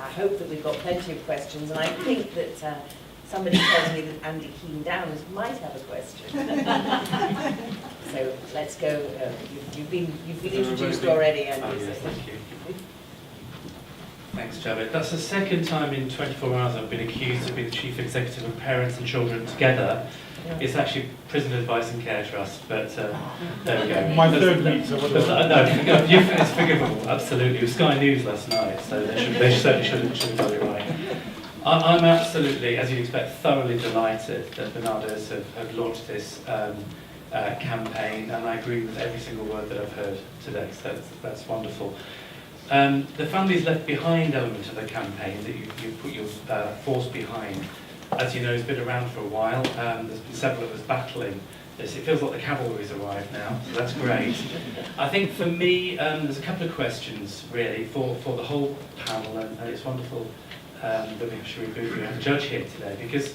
I hope that we've got plenty of questions, and I think that somebody tells me that Andy Keane Downs might have a question. So let's go. You've been introduced already, Andy. Oh, yes, thank you. Thanks, Javed. That's the second time in 24 hours I've been accused of being the chief executive of Parents and Children Together. It's actually Prison Advice and Care Trust, but there we go. My third week, so what no, it's forgivable, absolutely. It was Sky News last night, so they certainly should have done it right. I'm absolutely, as you'd expect, thoroughly delighted that Barnardo's have launched this campaign, and I agree with every single word that I've heard today, so that's wonderful. The Families Left Behind element of the campaign that you put your force behind, as you know, has been around for a while. There's been several of us battling this. It feels like the cavalry's arrived now, so that's great. I think for me, there's a couple of questions really for the whole panel, and it's wonderful that we have Sheree Boothby as a judge here today, because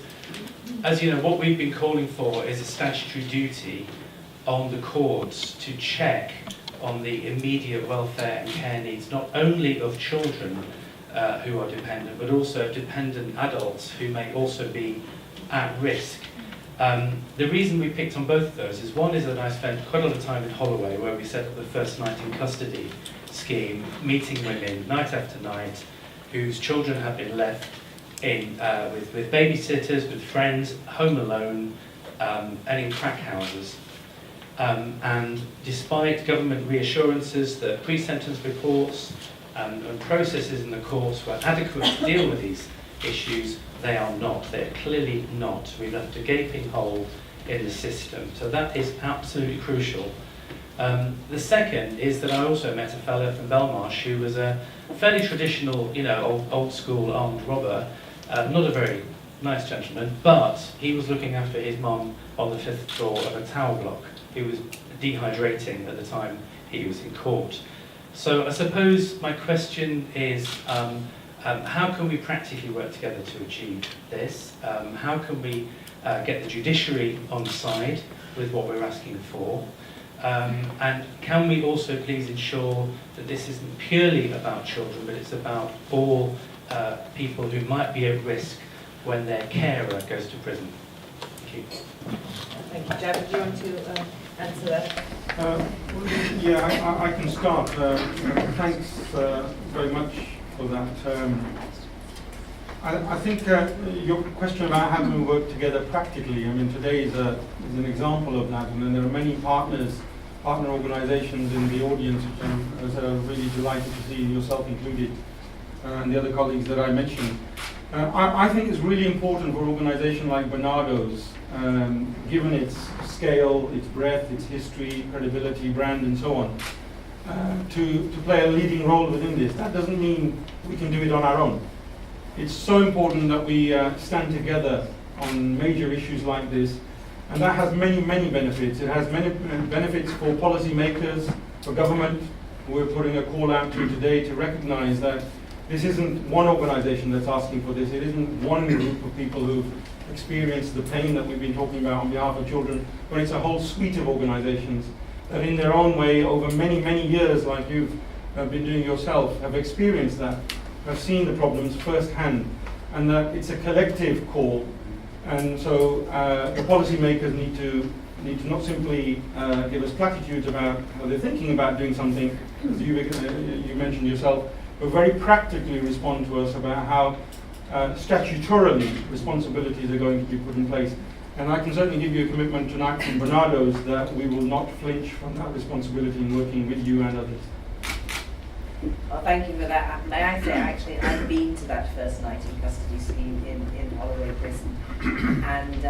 as you know, what we've been calling for is a statutory duty on the courts to check on the immediate welfare and care needs, not only of children who are dependent, but also of dependent adults who may also be at risk. The reason we picked on both of those is, one is that I spent quite a lot of time in Holloway, where we set up the First Night in Custody scheme, meeting women night after night whose children have been left in with babysitters, with friends, home alone, and in crack houses. And despite government reassurances that pre-sentence reports and processes in the courts were adequate to deal with these issues, they are not. They are clearly not. We left a gaping hole in the system. So that is absolutely crucial. The second is that I also met a fellow from Belmarsh who was a fairly traditional, old school armed robber, not a very nice gentleman, but he was looking after his mum on the 5th floor of a tower block. He was dehydrating at the time he was in court. So I suppose my question is, how can we practically work together to achieve this? How can we get the judiciary on side with what we're asking for? And can we also please ensure that this isn't purely about children, but it's about all people who might be at risk when their carer goes to prison? Thank you. Thank you. Javed, do you want to answer that? Yeah, I can start. Thanks very much for that. I think your question about how can we work together practically, today is an example of that, and then there are many partner organisations in the audience, which I'm really delighted to see, yourself included, and the other colleagues that I mentioned. I think it's really important for an organisation like Barnardo's, given its scale, its breadth, its history, credibility, brand, and so on, to play a leading role within this. That doesn't mean we can do it on our own. It's so important that we stand together on major issues like this, and that has many, many benefits. It has many benefits for policymakers, for government. We're putting a call out to today to recognise that this isn't one organisation that's asking for this. It isn't one group of people who've experienced the pain that we've been talking about on behalf of children, but it's a whole suite of organisations that in their own way, over many, many years, like you've been doing yourself, have experienced that, have seen the problems firsthand, and that it's a collective call. And so the policymakers need to not simply give us platitudes about how they're thinking about doing something, as you mentioned yourself, but very practically respond to us about how statutorily responsibilities are going to be put in place. And I can certainly give you a commitment tonight from Barnardo's that we will not flinch from that responsibility in working with you and others. Well, thank you for that. May I say, actually, I've been to that First Night in Custody scheme in Holloway Prison, and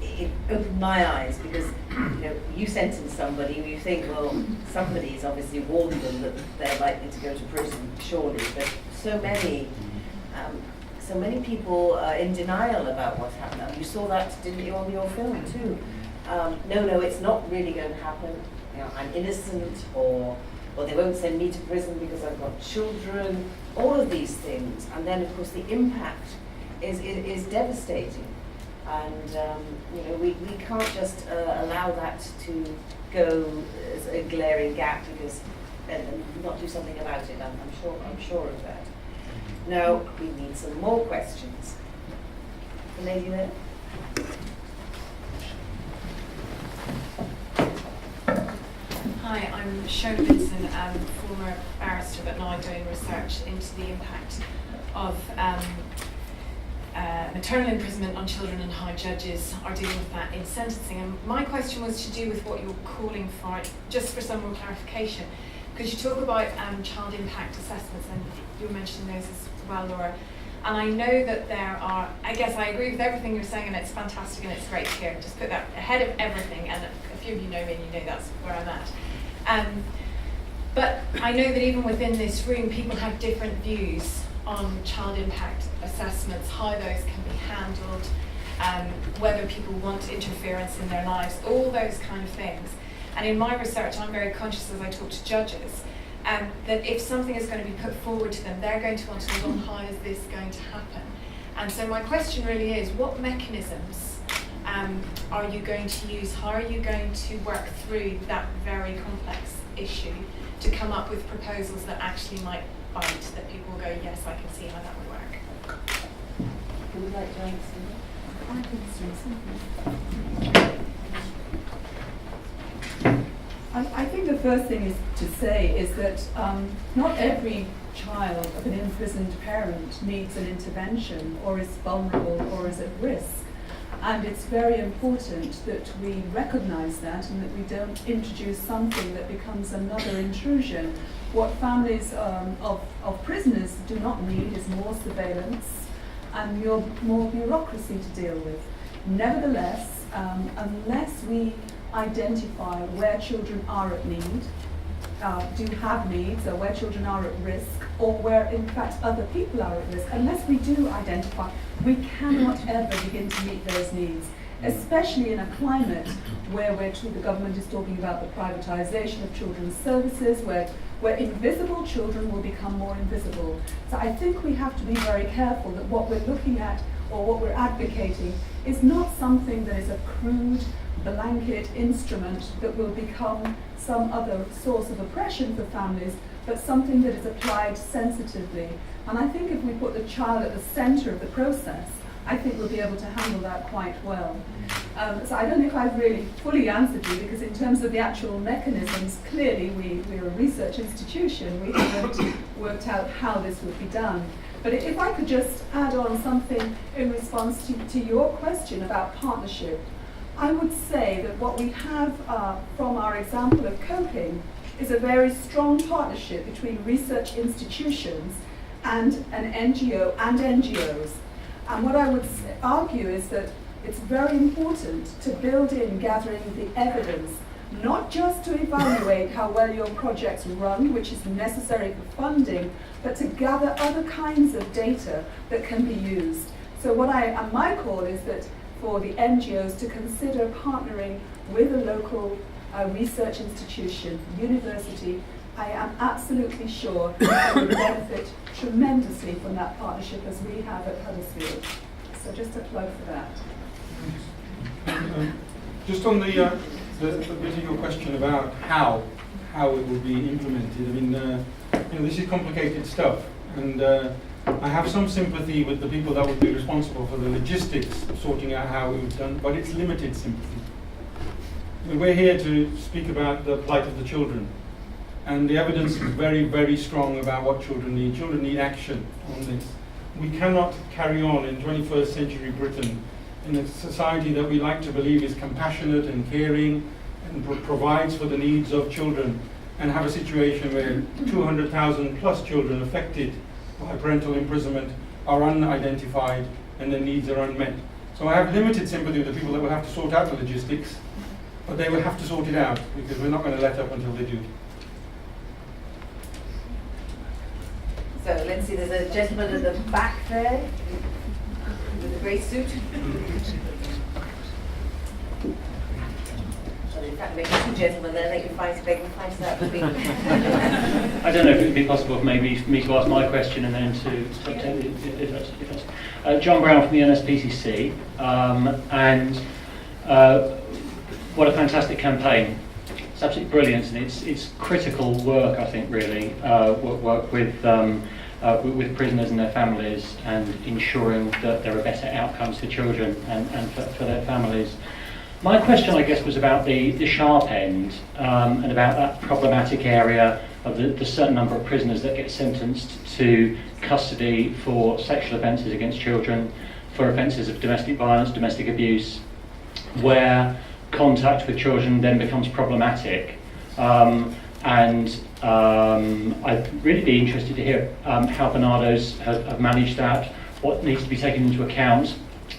it opened my eyes, because you sentence somebody and you think, well, somebody's obviously warned them that they're likely to go to prison, surely, but so many people are in denial about what's happened. You saw that, didn't you, on your film too? No, it's not really going to happen. I'm innocent, or they won't send me to prison because I've got children. All of these things, and then of course the impact is devastating. And we can't just allow that to go as a glaring gap, because and not do something about it. I'm sure of that. No, we need some more questions. The lady there. Hi, I'm Shona Benson, former barrister but now doing research into the impact of maternal imprisonment on children and how judges are dealing with that in sentencing. And my question was to do with what you're calling for, just for some more clarification, because you talk about child impact assessments, and you were mentioning those as well, Laura. And I know that there are, I guess I agree with everything you're saying, and it's fantastic and it's great to hear. Just put that ahead of everything, and a few of you know me and you know that's where I'm at. But I know that even within this room, people have different views on child impact assessments, how those can be handled, whether people want interference in their lives, all those kind of things. And in my research, I'm very conscious as I talk to judges, that if something is going to be put forward to them, they're going to want to know, well, how is this going to happen? And so my question really is, what mechanisms are you going to use? How are you going to work through that very complex issue to come up with proposals that actually might bite, that people will go, yes, I can see how that would work? Who would like to answer? I can say something. I think the first thing is to say is that not every child of an imprisoned parent needs an intervention or is vulnerable or is at risk. And it's very important that we recognise that and that we don't introduce something that becomes another intrusion. What families of prisoners do not need is more surveillance and more bureaucracy to deal with. Nevertheless, unless we identify where children are at need, do have needs, or where children are at risk, or where in fact other people are at risk, unless we do identify, we cannot ever begin to meet those needs, especially in a climate where the government is talking about the privatisation of children's services, where invisible children will become more invisible. So I think we have to be very careful that what we're looking at or what we're advocating is not something that is a crude blanket instrument that will become some other source of oppression for families, but something that is applied sensitively. And I think if we put the child at the centre of the process, I think we'll be able to handle that quite well. So I don't know if I've really fully answered you, because in terms of the actual mechanisms, clearly we're a research institution. We haven't worked out how this would be done. But if I could just add on something in response to your question about partnership, I would say that what we have from our example of coping is a very strong partnership between research institutions and an NGO and NGOs. And what I would argue is that it's very important to build in gathering the evidence, not just to evaluate how well your projects run, which is necessary for funding, but to gather other kinds of data that can be used. So my call is that for the NGOs to consider partnering with a local research institution, university. I am absolutely sure that we benefit tremendously from that partnership as we have at Huddersfield. So just a plug for that. Just on the bit of your question about how it will be implemented. I mean, this is complicated stuff, and I have some sympathy with the people that would be responsible for the logistics of sorting out how it was done, but it's limited sympathy. We're here to speak about the plight of the children, and the evidence is very, very strong about what children need. Children need action on this. We cannot carry on in 21st century Britain in a society that we like to believe is compassionate and caring and provides for the needs of children, and have a situation where 200,000 plus children affected by parental imprisonment are unidentified and their needs are unmet. So I have limited sympathy with the people that will have to sort out the logistics, but they will have to sort it out, because we're not going to let up until they do. So let's see, there's a gentleman at the back there with a grey suit. Well, in fact, maybe two gentlemen there, they can find out between. I don't know if it would be possible for maybe me to ask my question and then if that's John Brown from the NSPCC, and what a fantastic campaign. It's absolutely brilliant, and it's critical work, I think, really, work with with prisoners and their families, and ensuring that there are better outcomes for children and for their families. My question, I guess, was about the sharp end and about that problematic area of the certain number of prisoners that get sentenced to custody for sexual offences against children, for offences of domestic violence, domestic abuse, where contact with children then becomes problematic. I'd really be interested to hear how Barnardo's have managed that, what needs to be taken into account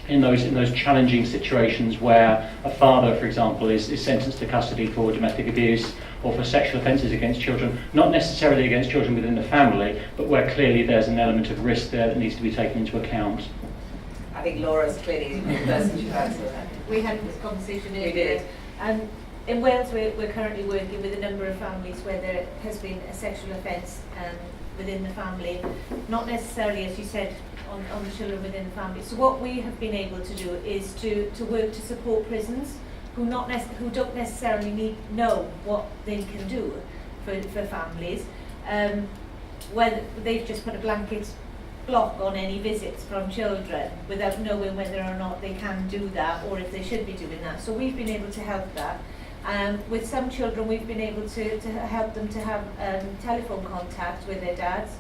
in those challenging situations where a father, for example, is sentenced to custody for domestic abuse or for sexual offences against children, not necessarily against children within the family, but where clearly there's an element of risk there that needs to be taken into account. I think Laura's clearly the person to answer that. We had this conversation earlier. We did. In Wales, we're currently working with a number of families where there has been a sexual offence within the family, not necessarily, as you said, on the children within the family. So what we have been able to do is to work to support prisons who don't necessarily know what they can do for families, where they've just put a blanket block on any visits from children without knowing whether or not they can do that or if they should be doing that. So we've been able to help that. With some children, we've been able to help them to have telephone contact with their dads.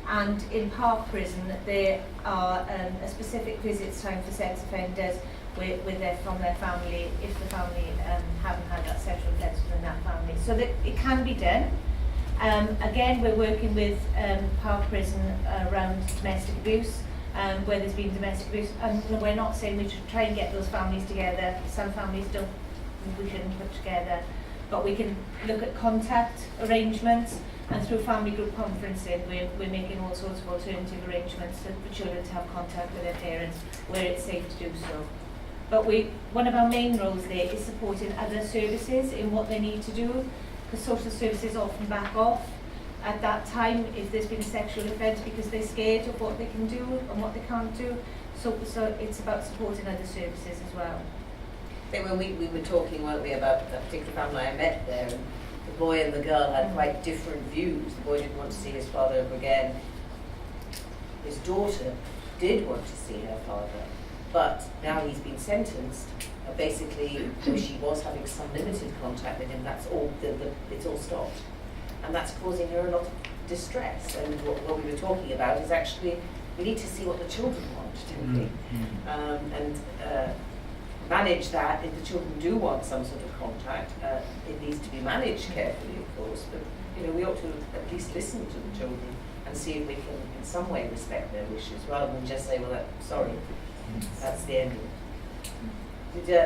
And in Park Prison, there are a specific visits time for sex offenders from their family, if the family haven't had that sexual offence within that family. So that it can be done. Again, we're working with Park Prison around domestic abuse, where there's been domestic abuse, and we're not saying we should try and get those families together. Some families we shouldn't put together, but we can look at contact arrangements, and through family group conferencing, we're making all sorts of alternative arrangements for children to have contact with their parents where it's safe to do so. But one of our main roles there is supporting other services in what they need to do, because social services often back off at that time if there's been a sexual offence because they're scared of what they can do and what they can't do. So it's about supporting other services as well. I think when we were talking, weren't we, about that particular family I met there, and the boy and the girl had quite different views. The boy didn't want to see his father ever again. His daughter did want to see her father, but now he's been sentenced. Basically, though she was having some limited contact with him, that's all. It's all stopped, and that's causing her a lot of distress. And what we were talking about is actually we need to see what the children want, don't we? And manage that. If the children do want some sort of contact, it needs to be managed carefully, of course. But we ought to at least listen to the children and see if we can, in some way, respect their wishes, rather than just say, "Well, sorry, that's the end of it."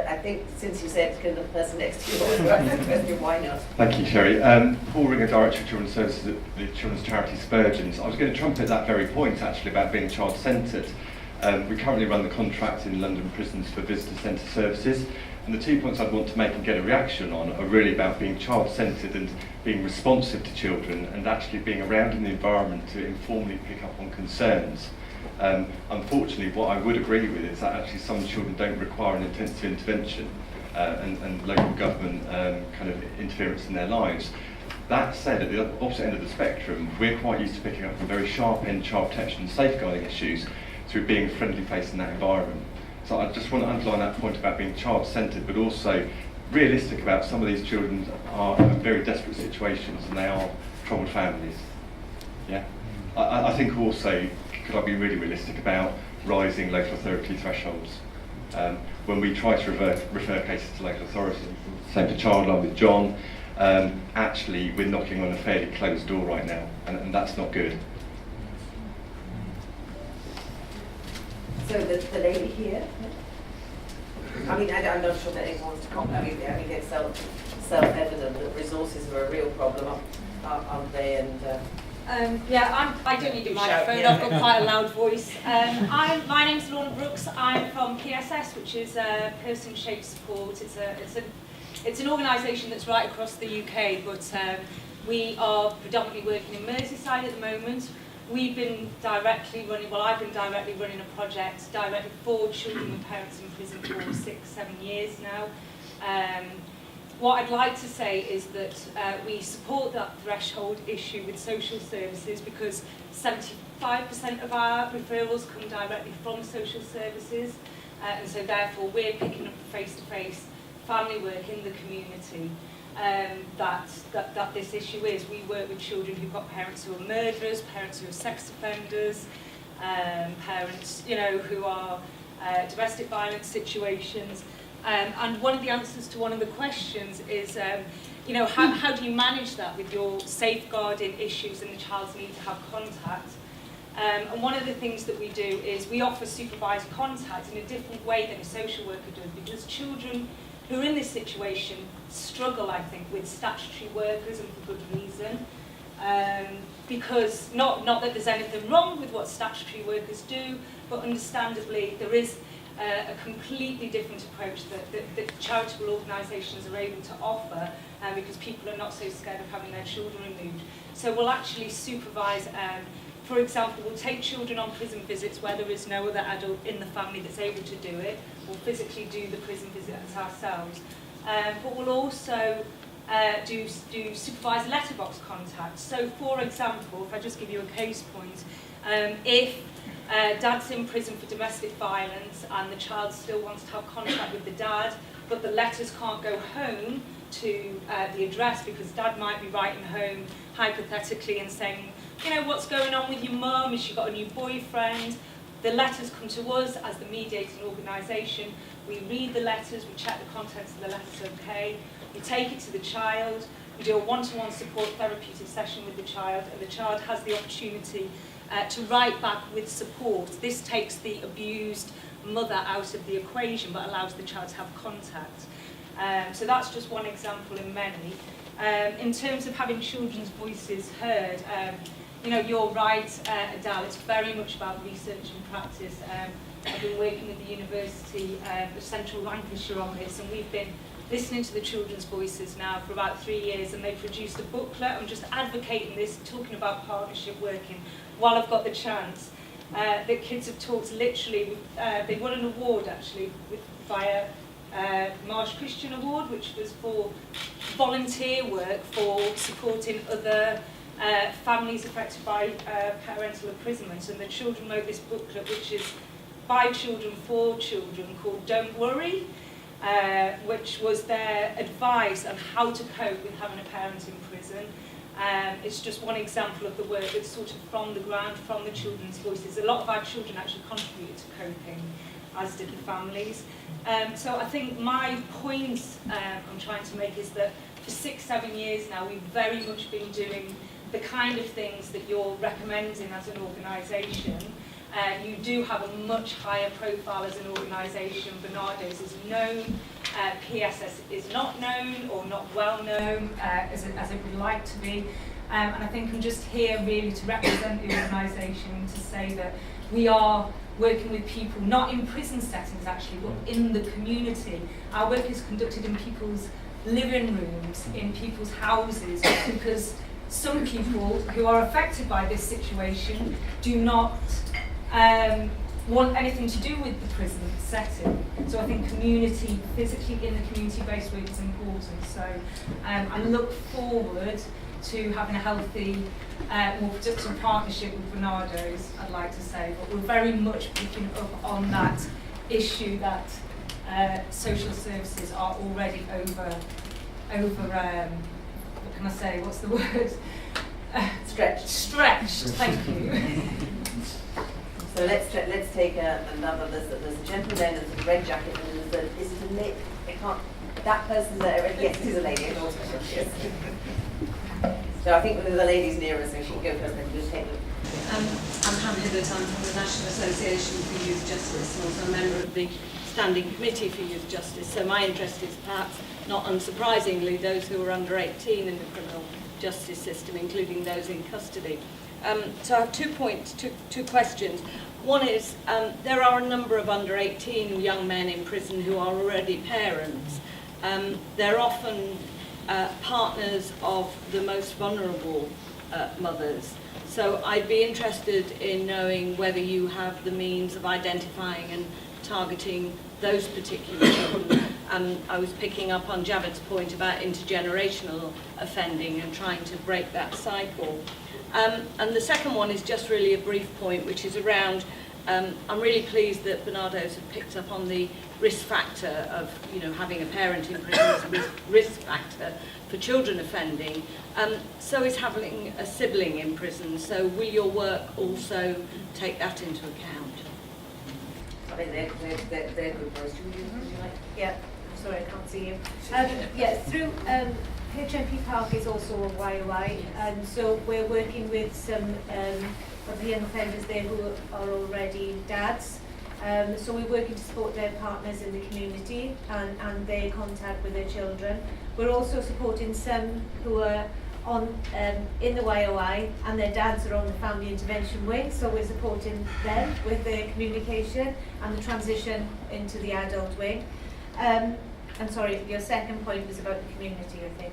I think since you said, can the person next to you ask the question, why not? Thank you, Sherry. Paul Ringer, Director of Children's Services at the children's charity Spurgeons. I was going to trumpet that very point, actually, about being child-centred. We currently run the contract in London prisons for visitor centre services, and the 2 points I'd want to make and get a reaction on are really about being child-centred and being responsive to children, and actually being around in the environment to informally pick up on concerns. Unfortunately, what I would agree with is that actually some children don't require an intensive intervention and local government kind of interference in their lives. That said, at the opposite end of the spectrum, we're quite used to picking up on very sharp-end child protection and safeguarding issues through being a friendly face in that environment. So I just want to underline that point about being child-centred, but also realistic about some of these children are in very desperate situations and they are troubled families. Yeah, I think also, could I be really realistic about rising local authority thresholds? When we try to refer cases to local authority, same for Childline with John, actually we're knocking on a fairly closed door right now, and that's not good. So the lady here, I mean, I'm not sure that anyone wants to comment. I mean, it's self-evident that resources are a real problem, aren't they? And I don't need a microphone, I've got quite a loud voice. My name's Lorna Brooks, I'm from PSS, which is Person Shaped Support. It's an organisation that's right across the UK, but we are predominantly working in Merseyside at the moment. I've been directly running a project directly for children with parents in prison for 6-7 years now. what I'd like to say is that we support that threshold issue with social services because 75% of our referrals come directly from social services, and so therefore we're picking up face-to-face family work in the community. That this issue is. We work with children who've got parents who are murderers, parents who are sex offenders, parents, who are domestic violence situations. And one of the answers to one of the questions is, how do you manage that with your safeguarding issues and the child's need to have contact? And one of the things that we do is we offer supervised contact in a different way than a social worker does, because children who are in this situation struggle, I think, with statutory workers, and for good reason. Because not that there's anything wrong with what statutory workers do, but understandably there is a completely different approach that charitable organisations are able to offer, because people are not so scared of having their children removed. So we'll actually supervise, for example, we'll take children on prison visits where there is no other adult in the family that's able to do it. We'll physically do the prison visits ourselves. But we'll also do supervised letterbox contact. So for example, if I just give you a case point, if dad's in prison for domestic violence and the child still wants to have contact with the dad, but the letters can't go home to the address because dad might be writing home hypothetically and saying, what's going on with your mum? Has she got a new boyfriend? The letters come to us as the mediating organisation. We read the letters, we check the contents of the letters okay, we take it to the child, we do a one-to-one support therapeutic session with the child, and the child has the opportunity to write back with support. This takes the abused mother out of the equation but allows the child to have contact. So that's just one example in many. In terms of having children's voices heard, you're right, Adele, it's very much about research and practice. I've been working with the University of Central Lancashire on this, and we've been listening to the children's voices now for about 3 years, and they produced a booklet. I'm just advocating this, talking about partnership working, while I've got the chance. The kids have talked literally, they won an award actually via Marsh Christian Award, which was for volunteer work for supporting other families affected by parental imprisonment, and the children wrote this booklet which is by children for children called Don't Worry, which was their advice on how to cope with having a parent in prison. It's just one example of the work that's sort of from the ground, from the children's voices. A lot of our children actually contributed to coping, as did the families. So I think my point I'm trying to make is that for 6-7 years now we've very much been doing the kind of things that you're recommending as an organisation. You do have a much higher profile as an organisation. Barnardo's is known, PSS is not known or not well known as it would like to be. And I think I'm just here really to represent the organisation, to say that we are working with people, not in prison settings actually, but in the community. Our work is conducted in people's living rooms, in people's houses, because some people who are affected by this situation do not want anything to do with the prison setting. So I think community, physically in the community-based work is important. So I look forward to having a healthy, more productive partnership with Barnardo's, I'd like to say. But we're very much picking up on that issue that social services are already over what can I say, what's the word? Stretched, thank you. So let's take another. There's a gentleman there, there's a red jacket, and there's is it a lady? That person's there. Yes, it is a lady. I know what she is. So I think the lady's nearer, so she can go first. Then just take them. I'm Pam Hibbert. I'm from the National Association for Youth Justice, and also a member of the Standing Committee for Youth Justice. So my interest is perhaps not unsurprisingly those who are under 18 in the criminal justice system, including those in custody. So I have 2 points, two questions. One is, there are a number of under 18 young men in prison who are already parents. They're often partners of the most vulnerable mothers. So I'd be interested in knowing whether you have the means of identifying and targeting those particular children And I was picking up on Javed's point about intergenerational offending and trying to break that cycle. And the second one is just really a brief point, which is around, I'm really pleased that Barnardo's have picked up on the risk factor of, having a parent in prison as a risk factor for children offending. So is having a sibling in prison. So will your work also take that into account? I mean, they're good points. Would you like? Yeah, sorry, I can't see you. Through HMP Park is also a YOI, and so we're working with some of the young offenders there who are already dads. So we're working to support their partners in the community and their contact with their children. We're also supporting some who are on in the YOI and their dads are on the family intervention wing, so we're supporting them with their communication and the transition into the adult wing. I'm sorry, your second point was about the community, I think.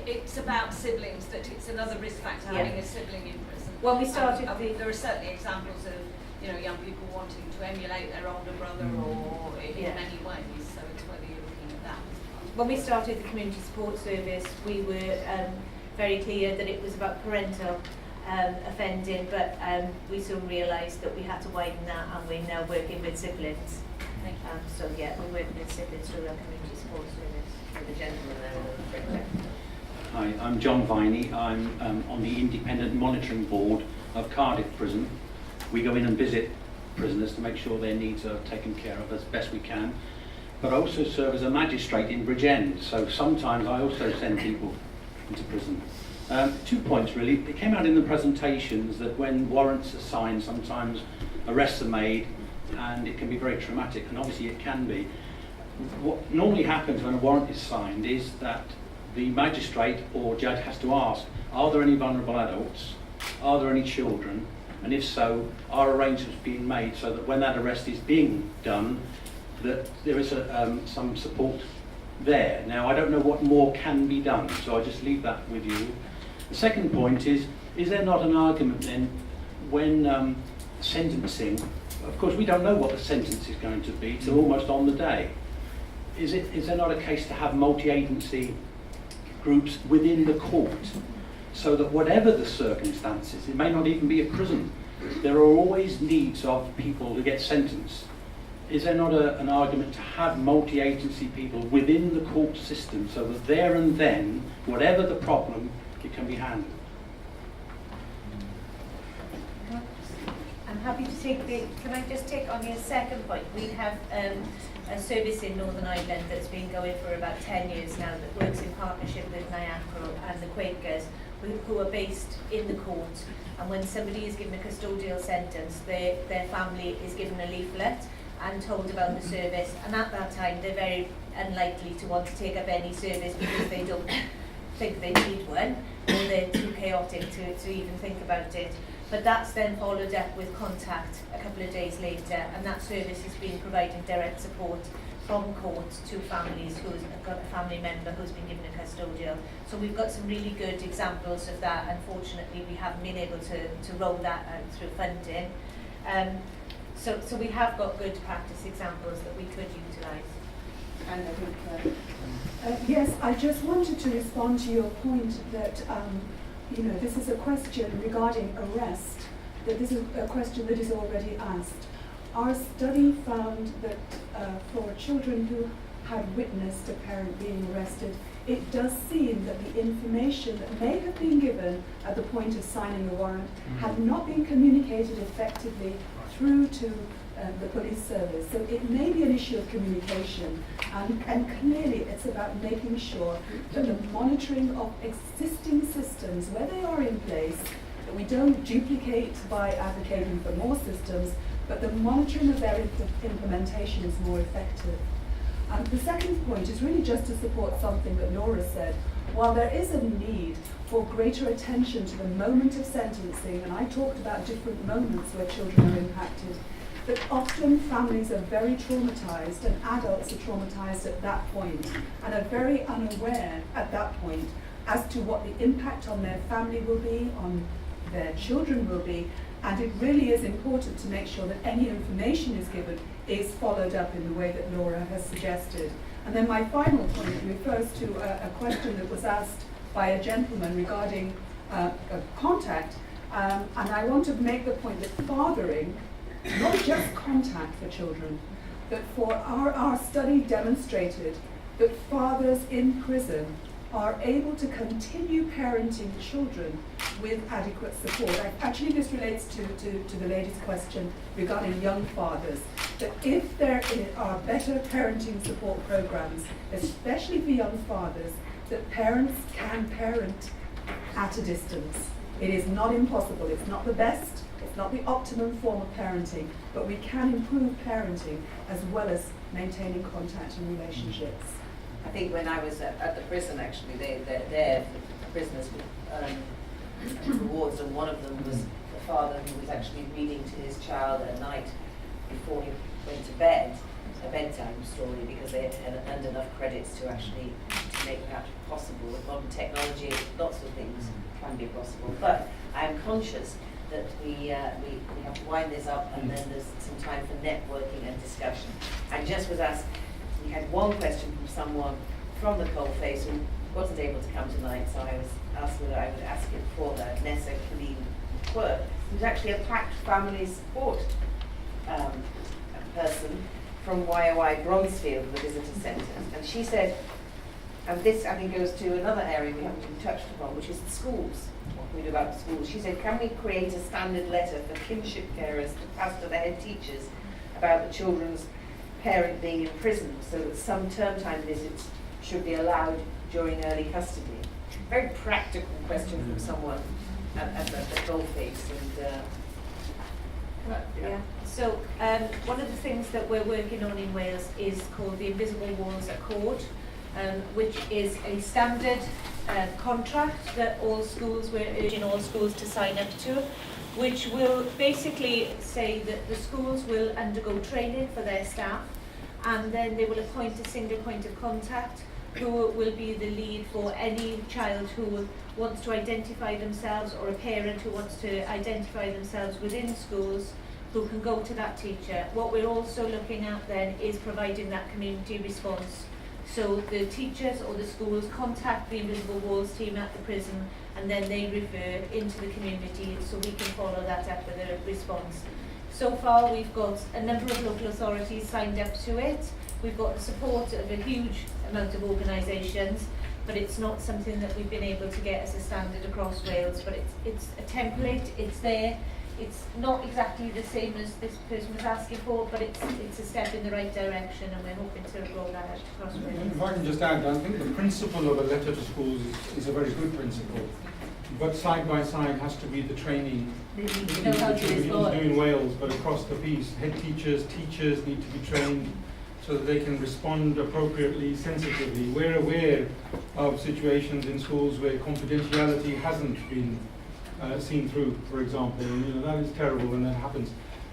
It's about siblings, that it's another risk factor having a sibling in prison. Well, we started. There are certainly examples of young people wanting to emulate their older brother or in many ways. So it's whether you're looking at that. When we started the community support service, we were very clear that it was about parental offending, but we soon realised that we had to widen that, and we're now working with siblings. So yeah, we're working with siblings through our community support service. The gentleman there. Hi, I'm John Viney. I'm on the Independent Monitoring Board of Cardiff Prison. We go in and visit prisoners to make sure their needs are taken care of as best we can, but I also serve as a magistrate in Bridgend, so sometimes I also send people into prison. 2 points really. It came out in the presentations that when warrants are signed, sometimes arrests are made, and it can be very traumatic, and obviously it can be. What normally happens when a warrant is signed is that the magistrate or judge has to ask, are there any vulnerable adults? Are there any children? And if so, are arrangements being made so that when that arrest is being done, that there is some support there? Now, I don't know what more can be done, so I just leave that with you. The second point is there not an argument then when sentencing, of course we don't know what the sentence is going to be till almost on the day. Is there not a case to have multi-agency groups within the court so that whatever the circumstances, it may not even be a prison, there are always needs of people who get sentenced. Is there not an argument to have multi-agency people within the court system so that there and then, whatever the problem, it can be handled? I'm happy to take can I just take on your second point? We have a service in Northern Ireland that's been going for about 10 years now that works in partnership with NIACRO and the Quakers, who are based in the court, and when somebody is given a custodial sentence, their family is given a leaflet and told about the service, and at that time they're very unlikely to want to take up any service because they don't think they need one, or they're too chaotic to even think about it. But that's then followed up with contact a couple of days later, and that service has been providing direct support from court to families who's got a family member who's been given a custodial. So we've got some really good examples of that. Unfortunately, we haven't been able to roll that out through funding. So we have got good practice examples that we could utilise. And I think Yes, I just wanted to respond to your point that this is a question regarding arrest, that this is a question that is already asked. Our study found that for children who had witnessed a parent being arrested, it does seem that the information that may have been given at the point of signing a warrant had not been communicated effectively through to the police service. So it may be an issue of communication, and clearly it's about making sure that the monitoring of existing systems, where they are in place, that we don't duplicate by advocating for more systems, but the monitoring of their implementation is more effective. The second point is really just to support something that Laura said. While there is a need for greater attention to the moment of sentencing, and I talked about different moments where children are impacted, but often families are very traumatized and adults are traumatized at that point and are very unaware at that point as to what the impact on their family will be, on their children will be, and it really is important to make sure that any information is given is followed up in the way that Laura has suggested. And then my final point refers to a question that was asked by a gentleman regarding contact. And I want to make the point that fathering, not just contact for children, but for our study demonstrated that fathers in prison are able to continue parenting children with adequate support. Actually, this relates to the lady's question regarding young fathers, that if there are better parenting support programs, especially for young fathers, that parents can parent at a distance. It is not impossible, it's not the best, it's not the optimum form of parenting, but we can improve parenting as well as maintaining contact and relationships. I think when I was at the prison, actually, the prisoners would rewards, and one of them was the father who was actually reading to his child at night before he went to bed, a bedtime story, because they had earned enough credits to actually make that possible. With modern technology, lots of things can be possible. But I'm conscious that we have to wind this up, and then there's some time for networking and discussion. I just was asked, we had one question from someone from the coalface who wasn't able to come tonight, so I was asked whether I would ask it for her, Nessa Colleen Quirk, who's actually a PACT family support person from YOI Bronzefield, the visitor centre. And she said, and this I think goes to another area we haven't even touched upon, which is the schools, what we do about the schools. She said, can we create a standard letter for kinship carers to pass to the head teachers about the children's parent being in prison, so that some term time visits should be allowed during early custody? Very practical question from someone at the coalface. Yeah. So one of the things that we're working on in Wales is called the Invisible Walls Accord, which is a standard contract that all schools, we're urging all schools to sign up to, which will basically say that the schools will undergo training for their staff, and then they will appoint a single point of contact who will be the lead for any child who wants to identify themselves, or a parent who wants to identify themselves within schools, who can go to that teacher. What we're also looking at then is providing that community response. So the teachers or the schools contact the Invisible Walls team at the prison, and then they refer into the community, so we can follow that up with a response. So far we've got a number of local authorities signed up to it. We've got the support of a huge amount of organisations, but it's not something that we've been able to get as a standard across Wales. But it's a template, it's there. It's not exactly the same as this person was asking for, but it's a step in the right direction, and we're hoping to roll that out across Wales. If I can just add, I think the principle of a letter to schools is a very good principle, but side by side has to be the training, which we do in Wales, but across the piece. Head teachers need to be trained so that they can respond appropriately, sensitively. We're aware of situations in schools where confidentiality hasn't been seen through, for example, and that is terrible when that happens.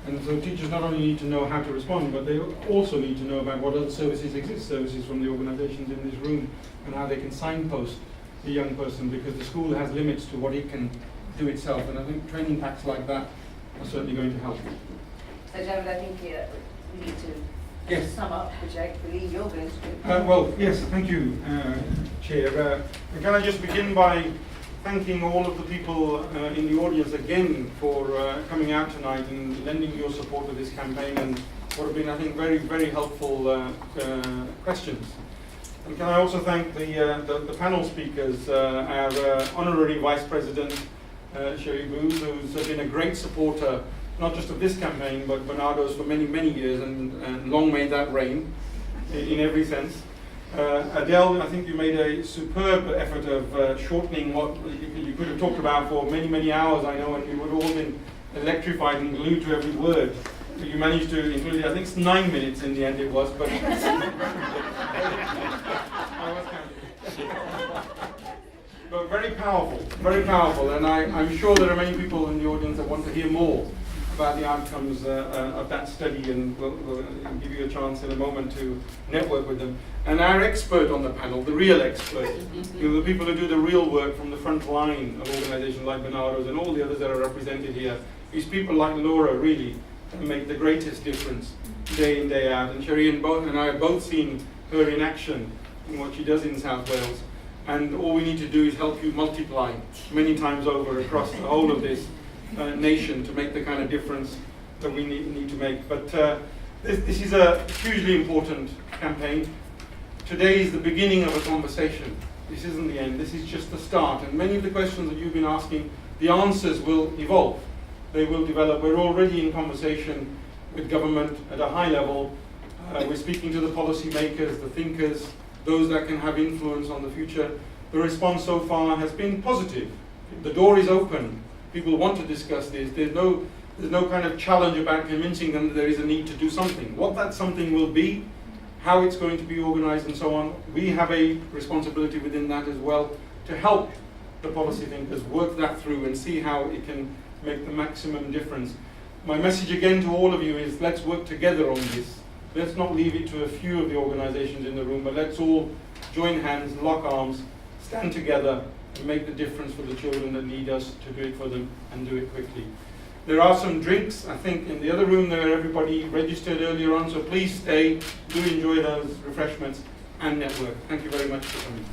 And so teachers not only need to know how to respond, but they also need to know about what other services exist, services from the organisations in this room, and how they can signpost the young person, because the school has limits to what it can do itself. And I think training packs like that are certainly going to help. So David, I think we need to sum up, which I believe you're going to do. Well, yes, thank you, Chair. Can I just begin by thanking all of the people in the audience again for coming out tonight and lending your support to this campaign, and what have been, I think, very, very helpful questions. And can I also thank the panel speakers, our Honorary Vice President, Sherry Booth, who's been a great supporter, not just of this campaign, but Barnardo's for many, many years, and long may that reign in every sense. Adele, I think you made a superb effort of shortening what you could have talked about for many, many hours, I know, and we would have all been electrified and glued to every word. So you managed to include it. I think it's 9 minutes in the end it was, but I was counting. But very powerful, and I'm sure there are many people in the audience that want to hear more about the outcomes of that study, and we'll give you a chance in a moment to network with them. And our expert on the panel, the real expert, the people who do the real work from the front line of organisations like Barnardo's and all the others that are represented here, these people like Laura really make the greatest difference day in, day out. And Sherry and I have both seen her in action in what she does in South Wales. And all we need to do is help you multiply many times over across the whole of this nation to make the kind of difference that we need to make. But this is a hugely important campaign. Today is the beginning of a conversation. This isn't the end, this is just the start. And many of the questions that you've been asking, the answers will evolve. They will develop. We're already in conversation with government at a high level. We're speaking to the policymakers, the thinkers, those that can have influence on the future. The response so far has been positive. The door is open. People want to discuss this. There's no kind of challenge about convincing them that there is a need to do something. What that something will be, how it's going to be organized and so on, we have a responsibility within that as well to help the policy thinkers work that through and see how it can make the maximum difference. My message again to all of you is let's work together on this. Let's not leave it to a few of the organizations in the room, but let's all join hands, lock arms, stand together and make the difference for the children that need us to do it for them and do it quickly. There are some drinks, I think, in the other room there. Everybody registered earlier on, so please stay. Do enjoy those refreshments and network. Thank you very much for coming.